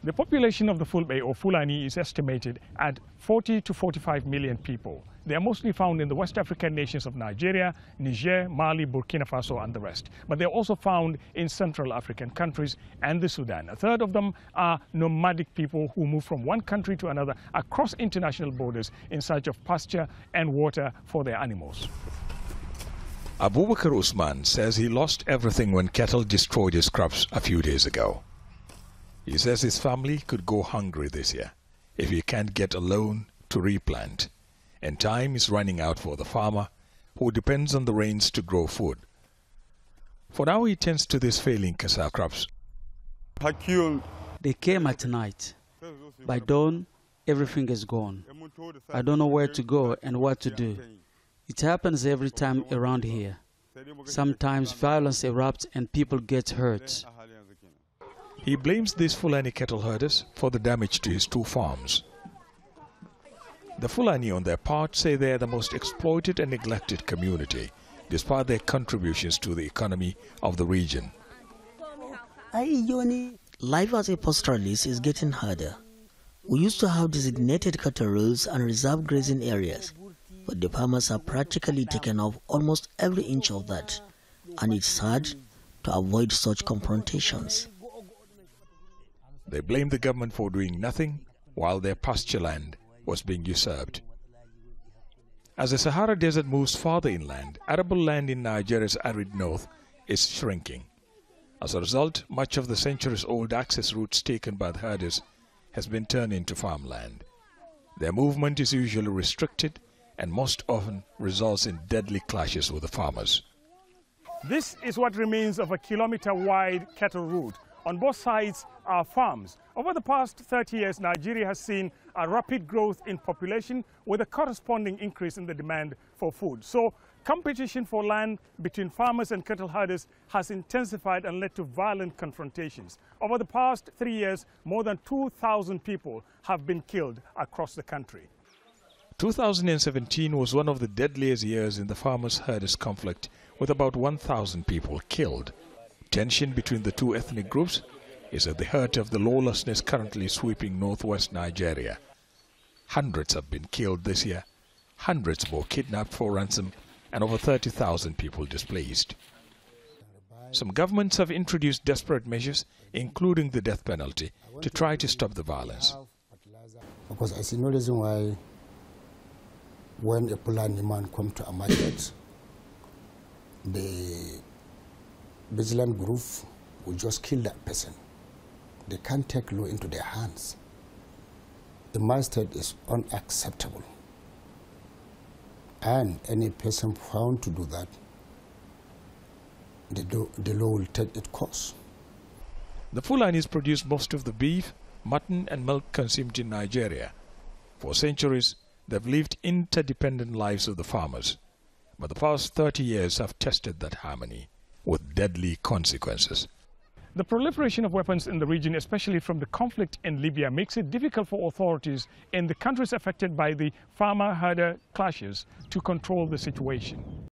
The population of the Fulbe or Fulani is estimated at 40 to 45 million people. They are mostly found in the West African nations of Nigeria, Niger, Mali, Burkina Faso and the rest. But they are also found in Central African countries and the Sudan. A third of them are nomadic people who move from one country to another across international borders in search of pasture and water for their animals. Abubakar Usman says he lost everything when cattle destroyed his crops a few days ago. He says his family could go hungry this year if he can't get a loan to replant, and time is running out for the farmer who depends on the rains to grow food. For now he tends to these failing cassava crops. They came at night. By dawn, everything is gone. I don't know where to go and what to do. It happens every time around here. Sometimes violence erupts and people get hurt. He blames these Fulani cattle herders for the damage to his two farms. The Fulani on their part say they are the most exploited and neglected community, despite their contributions to the economy of the region. Life as a pastoralist is getting harder. We used to have designated cattle roads and reserved grazing areas, but the farmers have practically taken off almost every inch of that, and it's hard to avoid such confrontations. They blame the government for doing nothing while their pasture land was being usurped. As the Sahara Desert moves farther inland, arable land in Nigeria's arid north is shrinking. As a result, much of the centuries-old access routes taken by the herders has been turned into farmland. Their movement is usually restricted and most often results in deadly clashes with the farmers. This is what remains of a kilometer-wide cattle route. On both sides are farms. Over the past 30 years, Nigeria has seen a rapid growth in population with a corresponding increase in the demand for food. So competition for land between farmers and cattle herders has intensified and led to violent confrontations. Over the past 3 years, more than 2,000 people have been killed across the country. 2017 was one of the deadliest years in the farmers-herders conflict, with about 1,000 people killed. Tension between the two ethnic groups is at the heart of the lawlessness currently sweeping northwest Nigeria. Hundreds have been killed this year, hundreds more kidnapped for ransom, and over 30,000 people displaced. Some governments have introduced desperate measures, including the death penalty, to try to stop the violence. Because I see no reason why when a Fulani man comes to a market, the vigilant group will just kill that person. They can't take law into their hands. In my state is unacceptable. And any person found to do that, the law will take its course. The Fulanis produce most of the beef, mutton and milk consumed in Nigeria. For centuries, they've lived interdependent lives of the farmers. But the past 30 years have tested that harmony with deadly consequences. The proliferation of weapons in the region, especially from the conflict in Libya, makes it difficult for authorities in the countries affected by the farmer-herder clashes to control the situation.